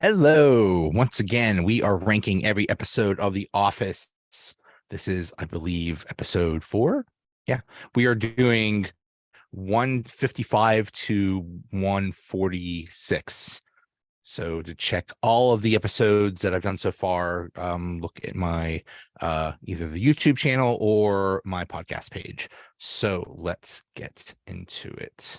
Hello. Once again, we are ranking every episode of The Office. This is, I believe, episode 4. Yeah, we are doing 155 to 146. So to check all of the episodes that I've done so far, look at my either the YouTube channel or my podcast page. So let's get into it.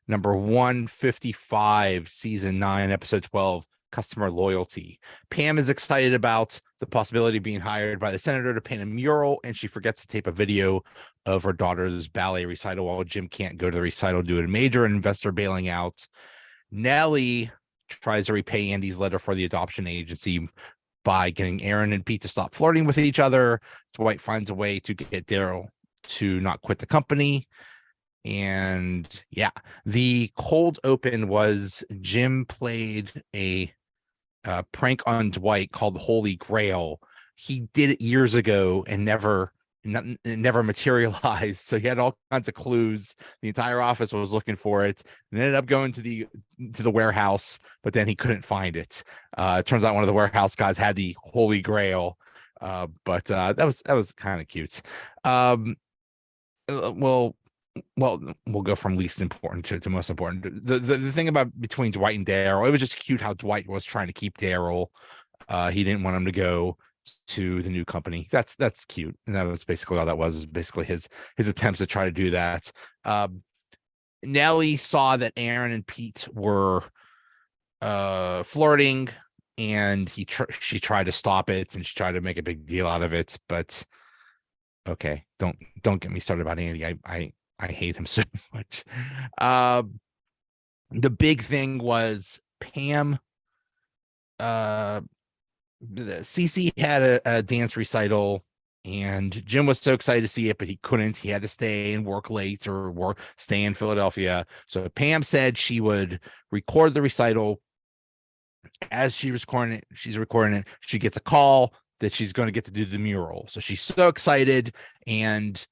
Number 155, season 9, episode 12, customer loyalty. Pam is excited about the possibility of being hired by the senator to paint a mural, and she forgets to tape a video of her daughter's ballet recital while Jim can't go to the recital due to a major investor bailing out. Nellie tries to repay Andy's letter for the adoption agency by getting Aaron and Pete to stop flirting with each other. Dwight finds a way to get Daryl to not quit the company. And yeah, the cold open was Jim played a prank on Dwight called the Holy Grail. He did it years ago and never materialized. So he had all kinds of clues. The entire office was looking for it and ended up going to the warehouse, but then he couldn't find it. It turns out one of the warehouse guys had the Holy Grail. But that was kind of cute. Well, we'll go from least important to most important. The thing about between Dwight and Daryl, it was just cute how Dwight was trying to keep Daryl. He didn't want him to go to the new company. That's cute, and that was basically all that was basically his attempts to try to do that. Nellie saw that Aaron and Pete were flirting, and she tried to stop it, and she tried to make a big deal out of it. But okay, don't get me started about Andy. I hate him so much. The big thing was Pam. Cece had a dance recital, and Jim was so excited to see it, but he couldn't. He had to stay and work late or stay in Philadelphia. So Pam said she would record the recital. As she's recording it. She gets a call that she's going to get to do the mural. So she's so excited, and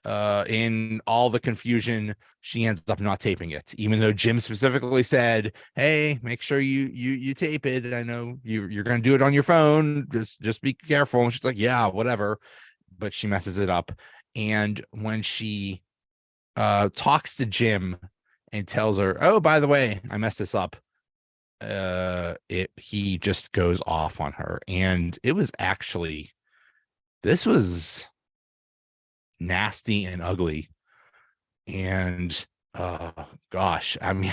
in all the confusion, she ends up not taping it, even though Jim specifically said, hey, make sure you tape it. I know you're going to do it on your phone. Just be careful. And she's like, yeah, whatever. But she messes it up. And when she talks to Jim and tells her, oh, by the way, I messed this up, he just goes off on her. And it was actually, this was nasty and ugly, and gosh, I mean,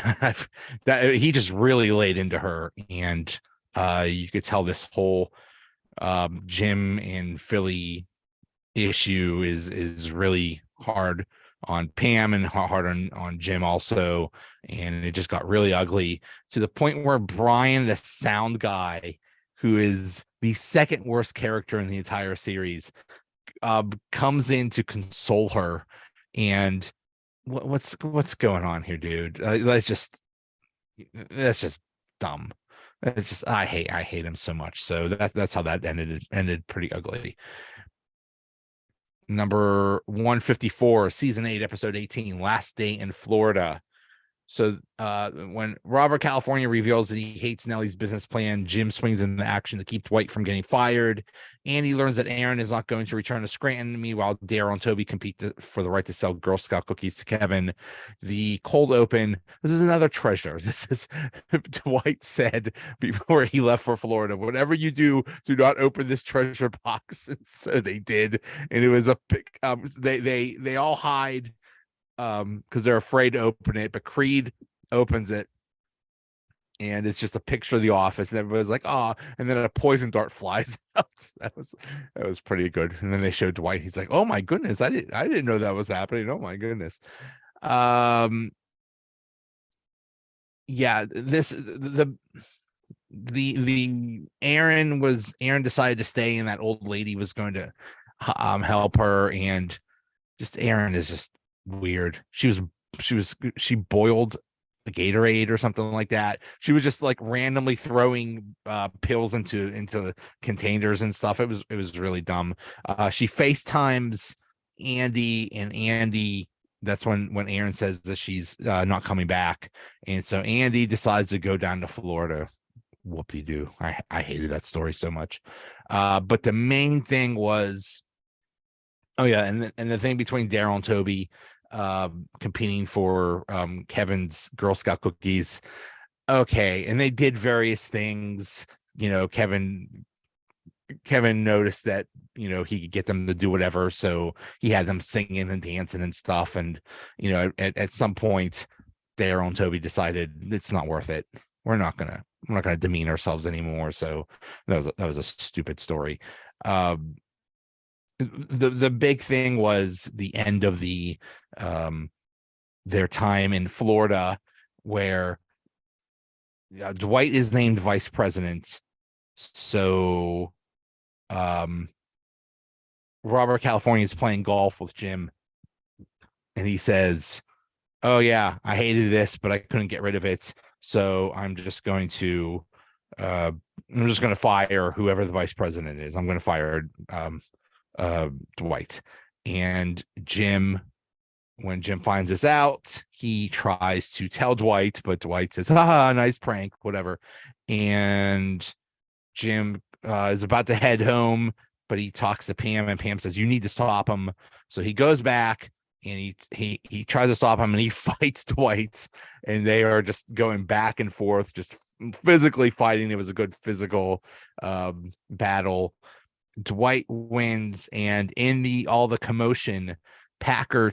that he just really laid into her, and you could tell this whole Jim and Philly issue is really hard on Pam and hard on Jim also, and it just got really ugly to the point where Brian, the sound guy, who is the second worst character in the entire series, comes in to console her. And what's going on here, dude? That's just dumb. It's just I hate him so much. So that's how that ended pretty ugly. Number 154, season 8, episode 18, last day in Florida. So when Robert California reveals that he hates Nellie's business plan, Jim swings into action to keep Dwight from getting fired. Andy learns that Aaron is not going to return to Scranton. Meanwhile, Daryl and Toby compete for the right to sell Girl Scout cookies to Kevin. The cold open. This is another treasure. This is Dwight said before he left for Florida, whatever you do not open this treasure box. And so they did. And it was a pick. They all hide because they're afraid to open it, but Creed opens it, and it's just a picture of the office, and everybody's like, "Oh!" And then a poison dart flies out. That was pretty good. And then they showed Dwight. He's like, "Oh my goodness, I didn't know that was happening. Oh my goodness." Yeah, the Aaron decided to stay, and that old lady was going to help her, and just Aaron is just weird. She boiled a Gatorade or something like that. She was just like randomly throwing pills into containers and stuff. It was really dumb. She FaceTimes Andy, and Andy that's when Aaron says that she's not coming back, and so Andy decides to go down to Florida. Whoop-de-doo. I hated that story so much. But the main thing was, oh yeah, and the thing between Daryl and Toby competing for Kevin's Girl Scout cookies. Okay, and they did various things. Kevin noticed that he could get them to do whatever, so he had them singing and dancing and stuff. And at some point, Daryl and Toby decided it's not worth it. We're not gonna demean ourselves anymore. So that was a stupid story. The big thing was the end of their time in Florida, where Dwight is named vice president. So Robert California is playing golf with Jim, and he says, oh yeah, I hated this, but I couldn't get rid of it, so I'm just going to fire whoever the vice president is. I'm going to fire Dwight. And when Jim finds this out, he tries to tell Dwight, but Dwight says, haha, nice prank, whatever. And Jim is about to head home, but he talks to Pam, and Pam says, you need to stop him. So he goes back, and he tries to stop him, and he fights Dwight, and they are just going back and forth, just physically fighting. It was a good physical battle. Dwight wins, and in all the commotion, Packer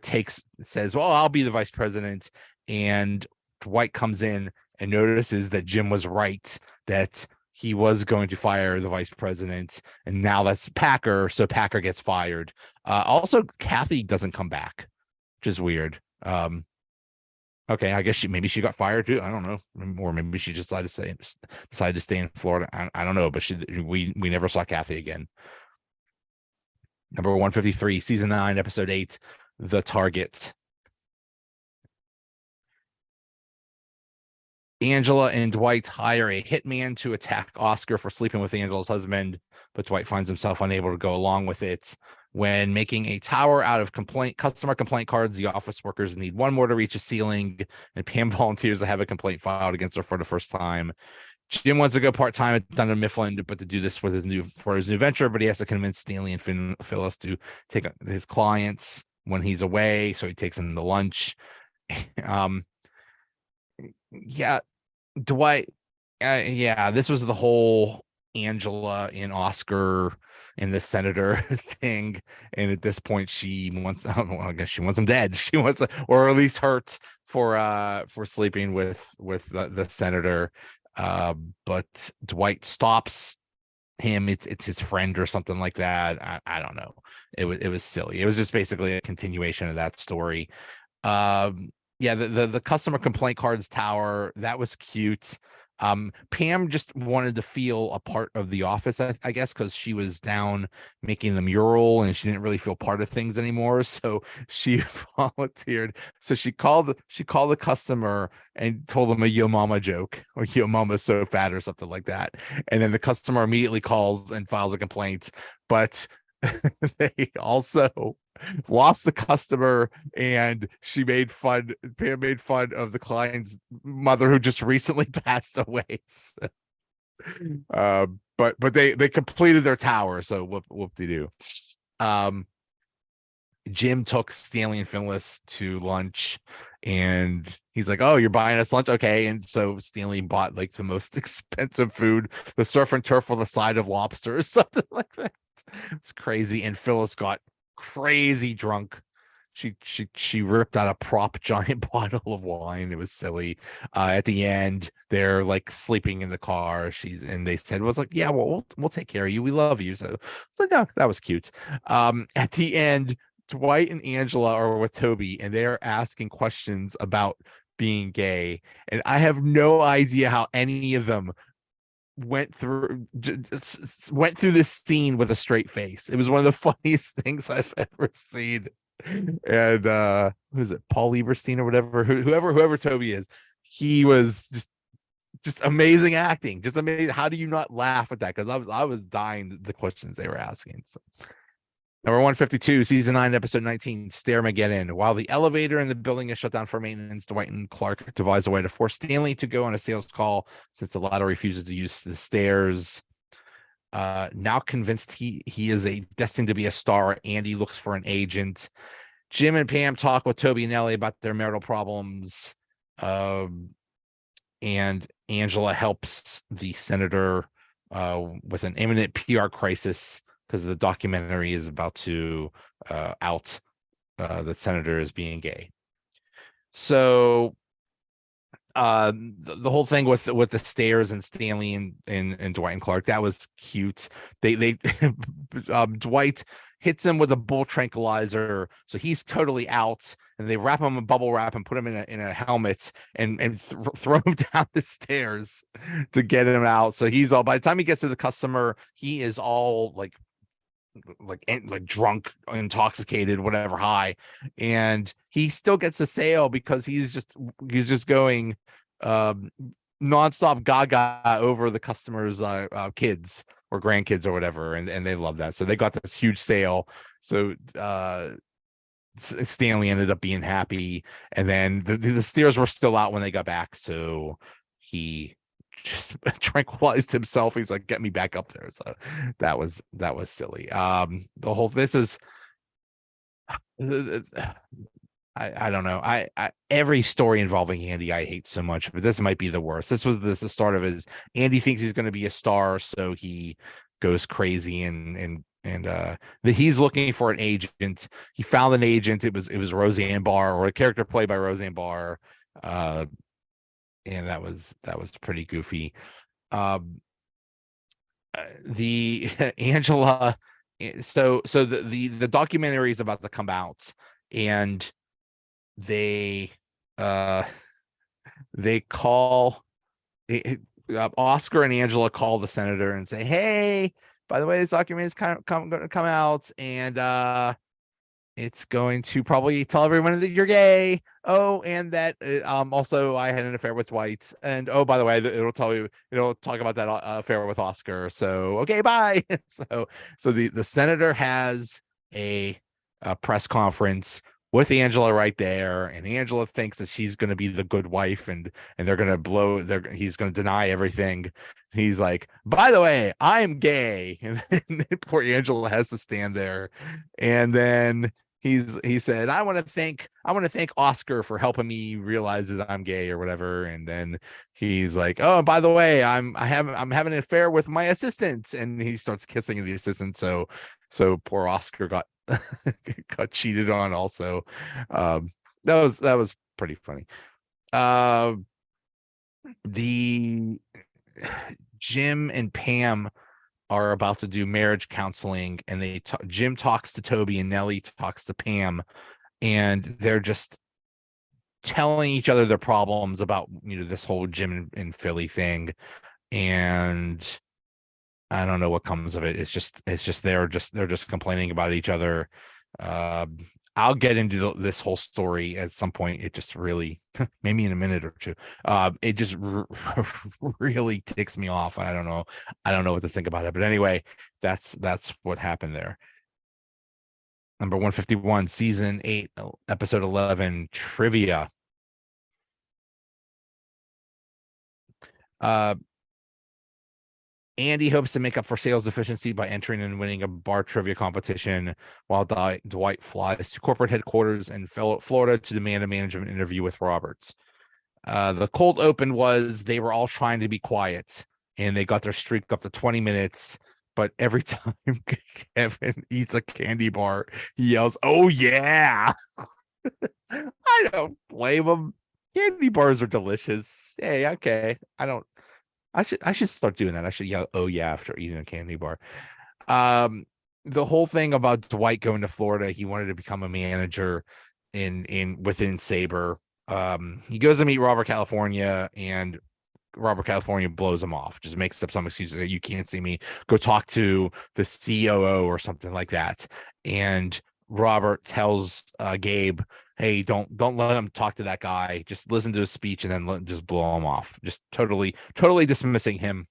says, well, I'll be the vice president. And Dwight comes in and notices that Jim was right, that he was going to fire the vice president, and now that's Packer, so Packer gets fired. Also, Kathy doesn't come back, which is weird. Okay, I guess maybe she got fired too. I don't know, or maybe she just decided to stay in Florida. I don't know, but we never saw Kathy again. Number 153, season 9, episode 8, The Target. Angela and Dwight hire a hitman to attack Oscar for sleeping with Angela's husband, but Dwight finds himself unable to go along with it. When making a tower out of customer complaint cards, the office workers need one more to reach a ceiling, and Pam volunteers to have a complaint filed against her for the first time. Jim wants to go part-time at Dunder Mifflin, but to do this for his new venture, but he has to convince Stanley and Phyllis to take his clients when he's away, so he takes them to lunch. Yeah, Dwight. Yeah, this was the whole Angela and Oscar and the senator thing, and at this point, she wants. I guess she wants him dead. She wants, or at least hurt for sleeping with the senator. But Dwight stops him. It's his friend or something like that. I don't know. It was silly. It was just basically a continuation of that story. Yeah, the customer complaint cards tower, that was cute. Pam just wanted to feel a part of the office, I guess, because she was down making the mural and she didn't really feel part of things anymore. So she volunteered. So she called the customer and told them a yo mama joke, or yo mama's so fat or something like that. And then the customer immediately calls and files a complaint. But they also lost the customer, and Pam made fun of the client's mother who just recently passed away. So, but they completed their tower, so whoop-de-doo. Jim took Stanley and Phyllis to lunch, and he's like, oh, you're buying us lunch? Okay. And so Stanley bought like the most expensive food, the surf and turf with a side of lobster or something like that. It's crazy. And Phyllis got crazy drunk. She ripped out a prop giant bottle of wine. It was silly. At the end, they're like sleeping in the car. And they said, was like, yeah, well, we'll take care of you. We love you. So it's like, oh, that was cute. At the end, Dwight and Angela are with Toby, and they're asking questions about being gay. And I have no idea how any of them went through this scene with a straight face. It was one of the funniest things I've ever seen. And who is it, Paul Lieberstein or whatever, whoever Toby is, he was just amazing acting, just amazing. How do you not laugh at that? Because I was dying the questions they were asking. So Number 152, season 9, episode 19, STAIRMAGEDDON. While the elevator in the building is shut down for maintenance, Dwight and Clark devise a way to force Stanley to go on a sales call since the latter refuses to use the stairs. Now convinced he is destined to be a star, Andy looks for an agent. Jim and Pam talk with Toby and Ellie about their marital problems. And Angela helps the senator with an imminent PR crisis because the documentary is about to out the senator as being gay. So the whole thing with the stairs and Stanley and Dwight and Clark, that was cute. They Dwight hits him with a bull tranquilizer, so he's totally out, and they wrap him in bubble wrap and put him in a helmet and throw him down the stairs to get him out. So he's all, by the time he gets to the customer, he is all like drunk, intoxicated, whatever, high, and he still gets a sale because he's just going nonstop gaga over the customers' kids or grandkids or whatever, and they love that. So they got this huge sale. So Stanley ended up being happy, and then the stairs were still out when they got back, so he just tranquilized himself. He's like, get me back up there. So that was silly. The whole, this is I don't know. I every story involving Andy I hate so much, but this might be the worst. This was the start of his, Andy thinks he's going to be a star, so he goes crazy and he's looking for an agent. He found an agent. It was Roseanne Barr, or a character played by Roseanne Barr. And that was pretty goofy. The Angela, so the documentary is about to come out, and they call Oscar and Angela call the senator and say, hey, by the way, this document is going to come out, and it's going to probably tell everyone that you're gay. Oh, and that also I had an affair with Dwight. And oh, by the way, it'll talk about that affair with Oscar. So okay, bye. so the senator has a press conference with Angela right there, and Angela thinks that she's going to be the good wife, and they're going to he's going to deny everything. He's like, by the way, I'm gay, and then poor Angela has to stand there, and then he said, I want to thank Oscar for helping me realize that I'm gay or whatever. And then he's like, oh, and by the way, I'm having an affair with my assistant, and he starts kissing the assistant. So poor Oscar got got cheated on also. That was pretty funny. The Jim and Pam are about to do marriage counseling, and Jim talks to Toby and Nellie talks to Pam, and they're just telling each other their problems about this whole Jim and Philly thing, and I don't know what comes of it. It's just they're just complaining about each other. I'll get into this whole story at some point. It just really, maybe in a minute or two, it just really ticks me off. I don't know what to think about it. But anyway, that's what happened there. Number 151, season 8, episode 11, trivia. Andy hopes to make up for sales deficiency by entering and winning a bar trivia competition, while Dwight flies to corporate headquarters in Florida to demand a management interview with Roberts. The cold open was they were all trying to be quiet, and they got their streak up to 20 minutes. But every time Kevin eats a candy bar, he yells, "Oh yeah!" I don't blame him. Candy bars are delicious. Hey, okay. I should start doing that. I should yell, "Oh yeah," after eating a candy bar. The whole thing about Dwight going to Florida, he wanted to become a manager within Sabre. He goes to meet Robert California, and Robert California blows him off, just makes up some excuse that you can't see me. Go talk to the COO or something like that. And Robert tells Gabe, hey, don't let him talk to that guy. Just listen to his speech and then just blow him off. Just totally dismissing him.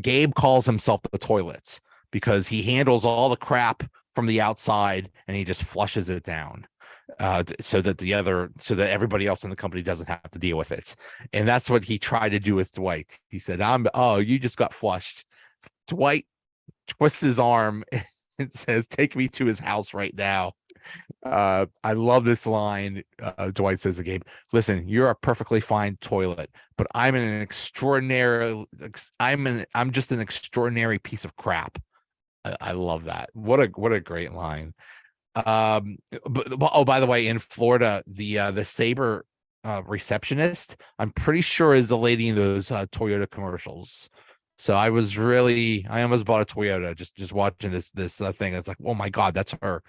Gabe calls himself the toilets because he handles all the crap from the outside, and he just flushes it down, so that everybody else in the company doesn't have to deal with it. And that's what he tried to do with Dwight. He said, "Oh, you just got flushed." Dwight twists his arm and says, "Take me to his house right now." I love this line. Dwight says to Gabe, "Listen, you're a perfectly fine toilet, but I'm just an extraordinary piece of crap." I love that. What a great line. But oh, by the way, in Florida, the Sabre receptionist, I'm pretty sure, is the lady in those Toyota commercials. So I almost bought a Toyota just watching this thing. It's like, oh my God, that's her.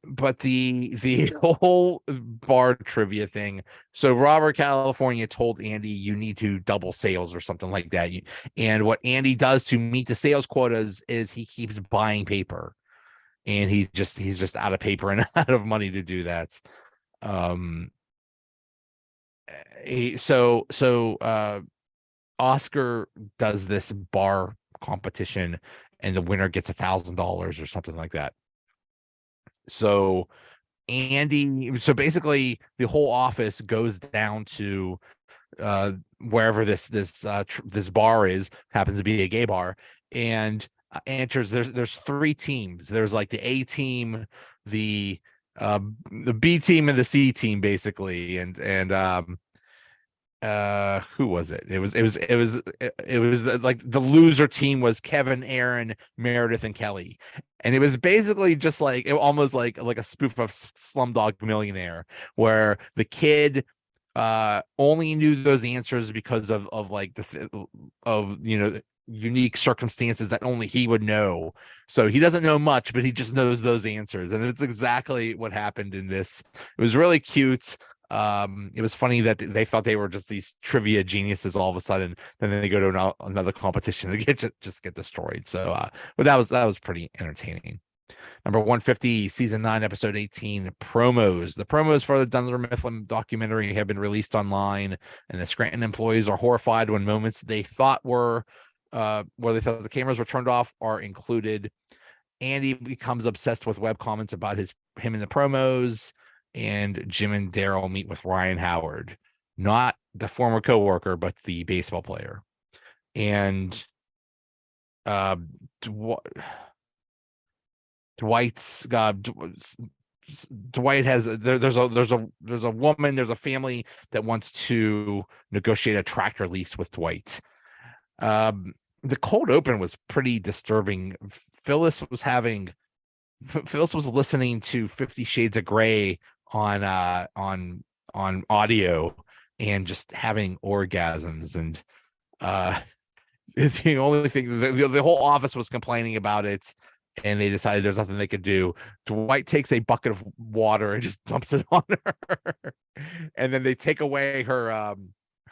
But the whole bar trivia thing. So Robert California told Andy, you need to double sales or something like that. And what Andy does to meet the sales quotas is he keeps buying paper, and he's just out of paper and out of money to do that. Oscar does this bar competition, and the winner gets $1,000 or something like that. So basically the whole office goes down to wherever this bar is, happens to be a gay bar, and enters. There's three teams. There's like the A team, the B team, and the C team, basically. And who was it? It was like the loser team was Kevin, Aaron, Meredith, and Kelly. And it was basically just like almost like a spoof of Slumdog Millionaire, where the kid only knew those answers because of unique circumstances that only he would know. So he doesn't know much, but he just knows those answers. And it's exactly what happened in this. It was really cute. It was funny that they thought they were just these trivia geniuses all of a sudden, then they go to another competition and get destroyed. So but that was pretty entertaining. Number 150, season 9, episode 18, promos. The promos for the Dunder Mifflin documentary have been released online, and the Scranton employees are horrified when moments they thought were where they thought the cameras were turned off are included. Andy becomes obsessed with web comments about him in the promos, and Jim and Daryl meet with Ryan Howard, not the former coworker, but the baseball player. And Dwight has there's a woman, there's a family that wants to negotiate a tractor lease with Dwight. The cold open was pretty disturbing. Phyllis was listening to 50 Shades of Grey on audio and just having orgasms, and the only thing, the whole office was complaining about it, and they decided there's nothing they could do. Dwight takes a bucket of water and just dumps it on her, and then they take away her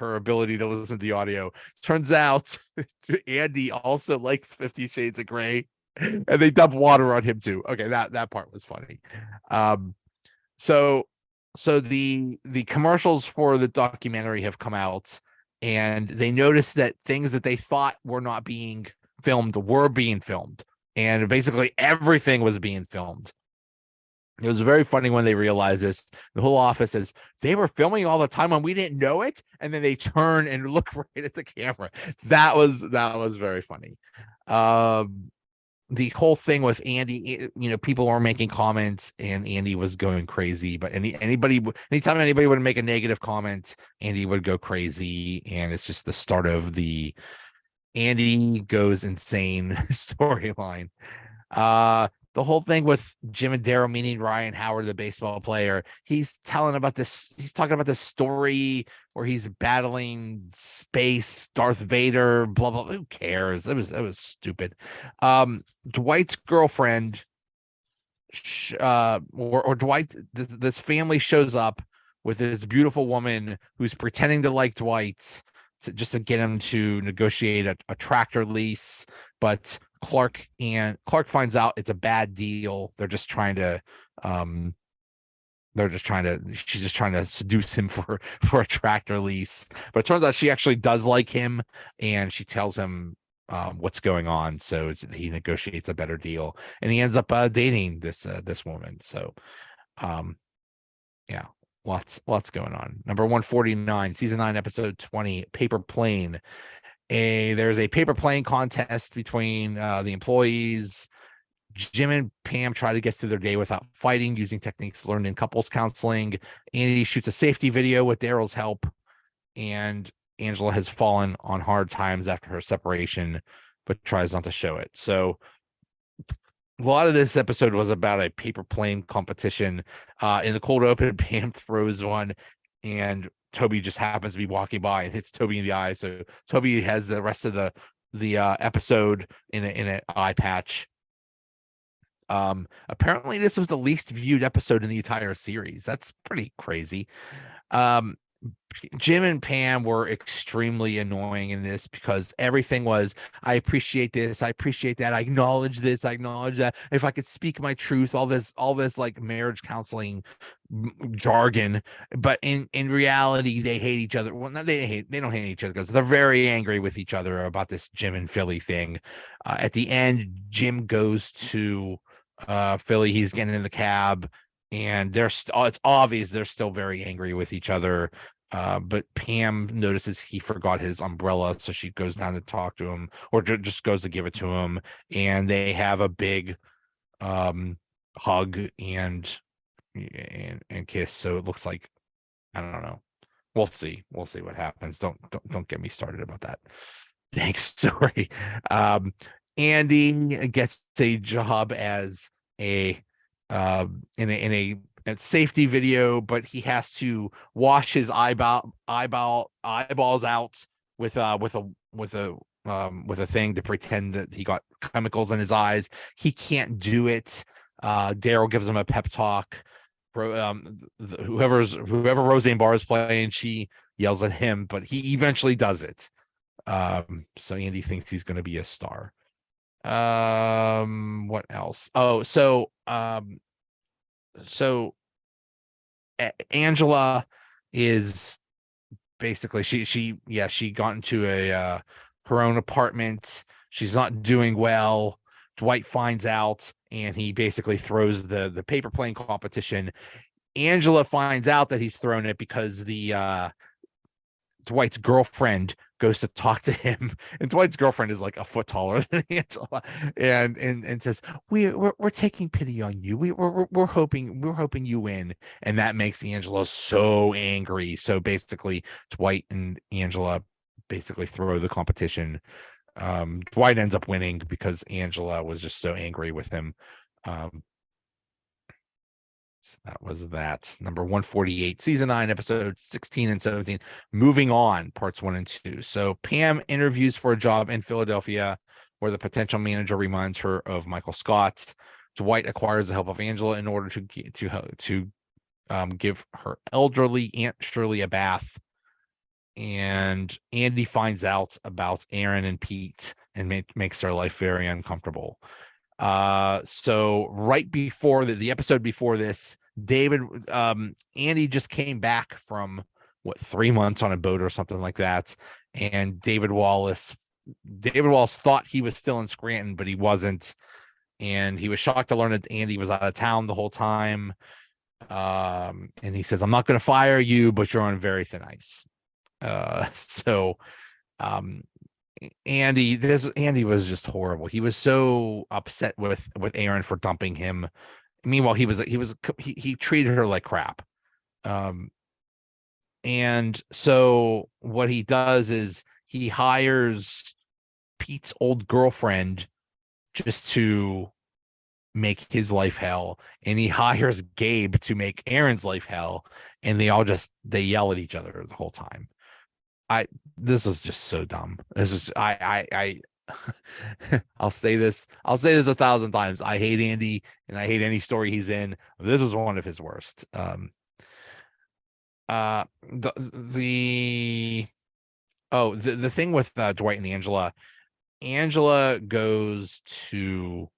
ability to listen to the audio. Turns out Andy also likes 50 Shades of Grey, and they dump water on him too. Okay, that part was funny. So the commercials for the documentary have come out, and they noticed that things that they thought were not being filmed were being filmed, and basically everything was being filmed. It was very funny when they realized this. The whole office says they were filming all the time and we didn't know it, and then they turn and look right at the camera. That was very funny. The whole thing with Andy, people were making comments and Andy was going crazy, but anytime anybody would make a negative comment, Andy would go crazy. And it's just the start of the Andy goes insane storyline. The whole thing with Jim and Daryl meeting Ryan Howard, the baseball player, he's talking about this story where he's battling space, Darth Vader, blah, blah. Who cares? It was stupid. Dwight's girlfriend, or Dwight, this family shows up with this beautiful woman who's pretending to like Dwight, just to get him to negotiate a tractor lease. But Clark finds out it's a bad deal. She's just trying to seduce him for a tractor lease. But it turns out she actually does like him, and she tells him what's going on. So he negotiates a better deal, and he ends up dating this woman. So yeah, lots going on. Number 149, season 9, episode 20, Paper Plane. There's a paper plane contest between the employees. Jim and Pam try to get through their day without fighting using techniques learned in couples counseling. Andy shoots a safety video with Daryl's help, and Angela has fallen on hard times after her separation, but tries not to show it. So a lot of this episode was about a paper plane competition. In the cold open, Pam throws one, and Toby just happens to be walking by and hits Toby in the eye. So Toby has the rest of the episode in an eye patch. Apparently this was the least viewed episode in the entire series. That's pretty crazy. Jim and Pam were extremely annoying in this because everything was, I appreciate this, I appreciate that, I acknowledge this, I acknowledge that. If I could speak my truth, all this like marriage counseling jargon, but in reality, they hate each other. Well, no, they don't hate each other because they're very angry with each other about this Jim and Philly thing. At the end, Jim goes to Philly. He's getting in the cab, and it's obvious they're still very angry with each other. But Pam notices he forgot his umbrella, so she goes down to talk to him, or just goes to give it to him, and they have a big hug and kiss. So it looks like, I don't know. We'll see what happens. Don't get me started about that. Thanks, story. Andy gets a job as a in a safety video, but he has to wash his eyeballs out with a thing to pretend that he got chemicals in his eyes. He can't do it. Daryl gives him a pep talk. Whoever Roseanne Barr is playing, she yells at him, but he eventually does it. So Andy thinks he's going to be a star. What else? Oh, so Angela is basically she got into her own apartment. She's not doing well. Dwight finds out, and he basically throws the paper plane competition. Angela finds out that he's thrown it because the Dwight's girlfriend goes to talk to him, and Dwight's girlfriend is like a foot taller than Angela, and says, we're taking pity on you. We're hoping you win. And that makes Angela so angry. So basically Dwight and Angela basically throw the competition. Dwight ends up winning because Angela was just so angry with him. So that was that. Number 148, season 9, episode 16 and 17. Moving on, parts 1 and 2. So Pam interviews for a job in Philadelphia, where the potential manager reminds her of Michael Scott. Dwight acquires the help of Angela in order to give her elderly Aunt Shirley a bath. And Andy finds out about Aaron and Pete and makes their life very uncomfortable. So right before the episode before this, Andy just came back from 3 months on a boat or something like that, and David Wallace thought he was still in Scranton, but he wasn't, and he was shocked to learn that Andy was out of town the whole time. And he says, I'm not going to fire you, but you're on very thin ice. Andy was just horrible. He was so upset with Aaron for dumping him. Meanwhile, he treated her like crap. And so what he does is he hires Pete's old girlfriend just to make his life hell, and he hires Gabe to make Aaron's life hell, and they yell at each other the whole time. This is just so dumb. This is I'll say this 1,000 times. I hate Andy, and I hate any story he's in. This is one of his worst. The thing with Dwight and Angela goes to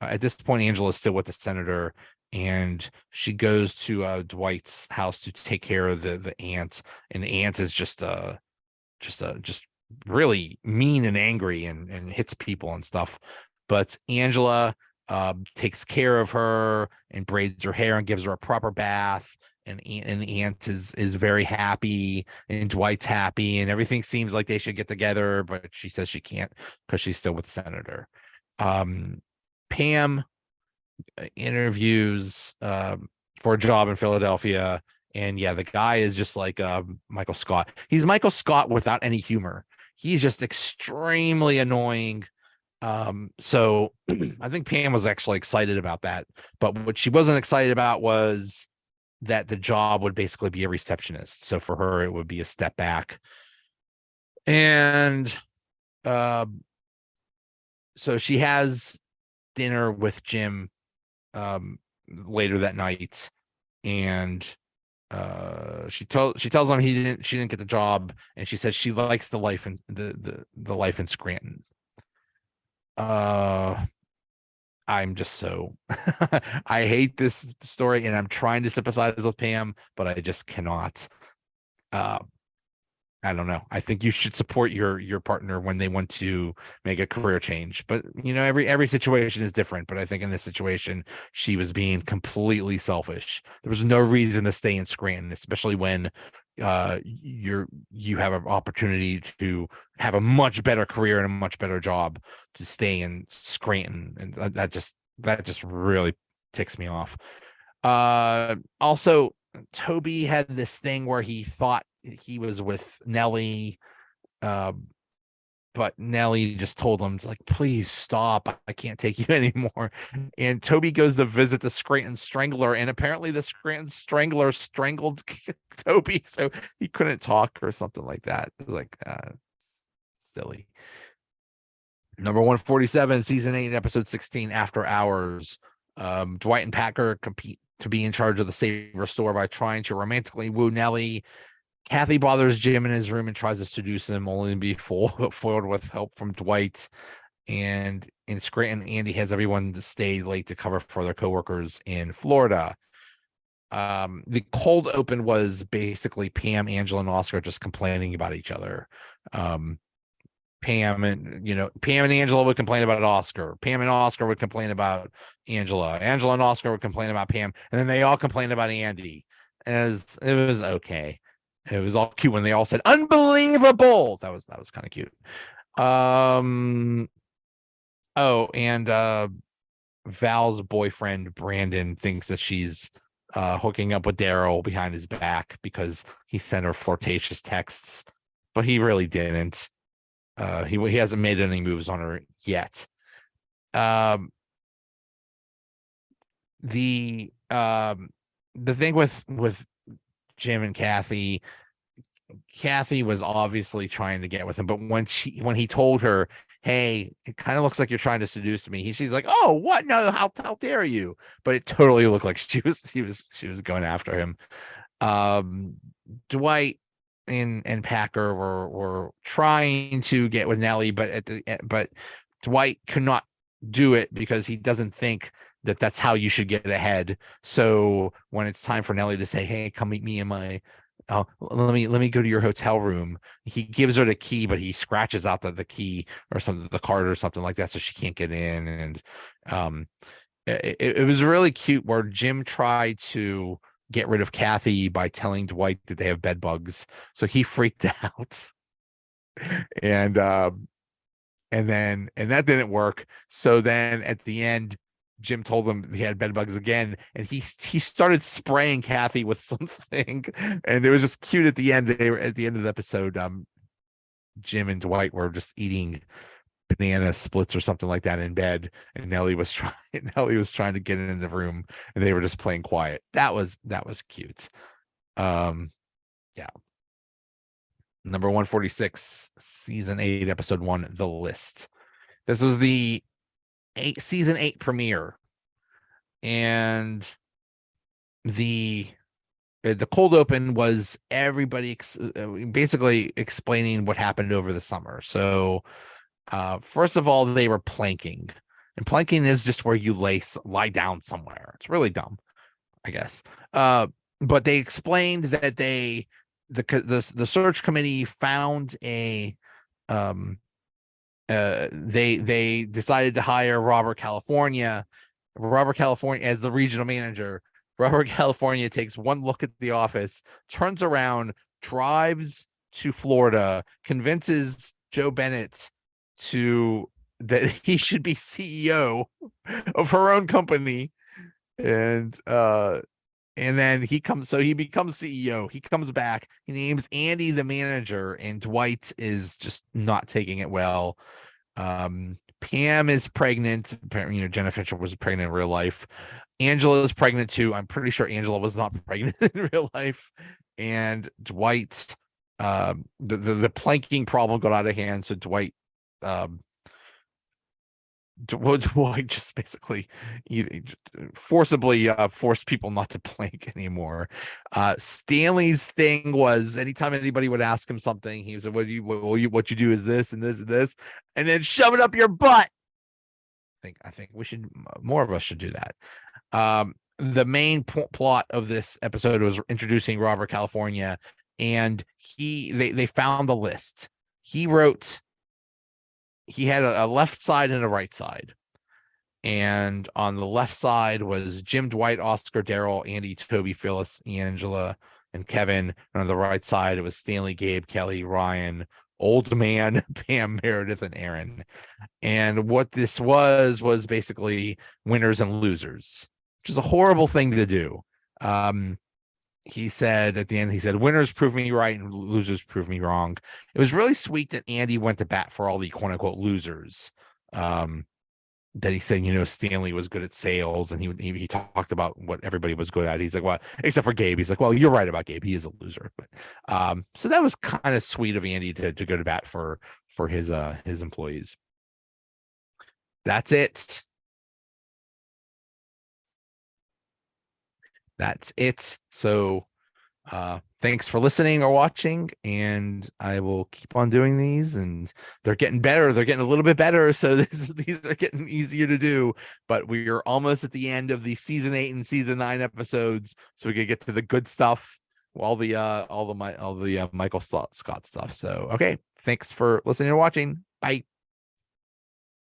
at this point, Angela's still with the senator, and she goes to Dwight's house to take care of the aunt, and the aunt is just really mean and angry and hits people and stuff. But Angela takes care of her and braids her hair and gives her a proper bath. And the aunt is very happy, and Dwight's happy, and everything seems like they should get together, but she says she can't because she's still with the senator. Pam interviews for a job in Philadelphia, and yeah, the guy is just like Michael Scott. He's Michael Scott without any humor. He's just extremely annoying. So I think Pam was actually excited about that, but what she wasn't excited about was that the job would basically be a receptionist. So for her, it would be a step back. And so she has dinner with Jim later that night, and she tells him she didn't get the job, and she says she likes the life in the life in Scranton. I'm just so I hate this story, and I'm trying to sympathize with Pam, but I just cannot. I don't know. I think you should support your partner when they want to make a career change. But every situation is different. But I think in this situation, she was being completely selfish. There was no reason to stay in Scranton, especially when you have an opportunity to have a much better career and a much better job to stay in Scranton. And that just really ticks me off. Also, Toby had this thing where he thought he was with Nellie, but Nellie just told him, like, please stop, I can't take you anymore. And Toby goes to visit the Scranton Strangler, and apparently the Scranton Strangler strangled Toby, so he couldn't talk or something like that. Like silly. Number 147, season 8, episode 16, After Hours. Dwight and Packer compete to be in charge of the Saber store by trying to romantically woo Nellie. Kathy bothers Jim in his room and tries to seduce him, only to be foiled with help from Dwight. And in Scranton, Andy has everyone to stay late to cover for their coworkers in Florida. The cold open was basically Pam, Angela, and Oscar just complaining about each other. Pam and Angela would complain about Oscar. Pam and Oscar would complain about Angela. Angela and Oscar would complain about Pam, and then they all complained about Andy. As it was okay. It was all cute when they all said unbelievable. That was kind of cute. And Val's boyfriend Brandon thinks that she's hooking up with Daryl behind his back because he sent her flirtatious texts, but he really didn't. He hasn't made any moves on her yet. The thing with Jim and Kathy was obviously trying to get with him, but when he told her, hey, it kind of looks like you're trying to seduce me, she's like, oh, what? No, how dare you? But it totally looked like she was going after him. Dwight and Packer were trying to get with Nellie, but Dwight could not do it because he doesn't think that that's how you should get ahead. So when it's time for Nellie to say, hey, come meet me in my let me go to your hotel room, he gives her the key, but he scratches out the key or something, the card or something like that, so she can't get in. And it was really cute where Jim tried to get rid of Kathy by telling Dwight that they have bed bugs, so he freaked out. And that didn't work. So then at the end, Jim told him he had bed bugs again, and he started spraying Kathy with something, and it was just cute at the end. They were at the end of the episode. Jim and Dwight were just eating banana splits or something like that in bed, and Nellie was trying to get in the room, and they were just playing quiet. That was cute. Yeah. Number 146, season 8, episode 1, The List. This was the season 8 premiere, and the cold open was everybody basically explaining what happened over the summer. So first of all, they were planking, and planking is just where you lie down somewhere. It's really dumb, I guess. But they explained that the search committee found a They decided to hire Robert California as the regional manager. Robert California takes one look at the office, turns around, drives to Florida, convinces Joe Bennett that he should be CEO of her own company, and then he becomes CEO. He comes back, he names Andy the manager, and Dwight is just not taking it well. Pam is pregnant. Apparently, Jenna Fischer was pregnant in real life. Angela is pregnant too. I'm pretty sure Angela was not pregnant in real life. And Dwight, the planking problem got out of hand. So Dwight just basically forcibly forced people not to plank anymore. Stanley's thing was anytime anybody would ask him something, he was like, what you do is this and this and this, and then shove it up your butt. I think we should, more of us should do that. The main plot of this episode was introducing Robert California, and they found the list. He had a left side and a right side. And on the left side was Jim, Dwight, Oscar, Daryl, Andy, Toby, Phyllis, Angela, and Kevin. And on the right side, it was Stanley, Gabe, Kelly, Ryan, Old Man, Pam, Meredith, and Aaron. And what this was basically winners and losers, which is a horrible thing to do. He said at the end, winners prove me right and losers prove me wrong. It was really sweet that Andy went to bat for all the quote unquote losers. That he said, Stanley was good at sales, and he talked about what everybody was good at. He's like, well, except for Gabe. He's like, well, you're right about Gabe. He is a loser. But so that was kind of sweet of Andy to go to bat for his employees. That's it. So thanks for listening or watching, and I will keep on doing these, and they're getting better. They're getting a little bit better. So these are getting easier to do, but we are almost at the end of the season 8 and season 9 episodes. So we can get to the good stuff, all the Michael Scott stuff. So, okay. Thanks for listening or watching. Bye.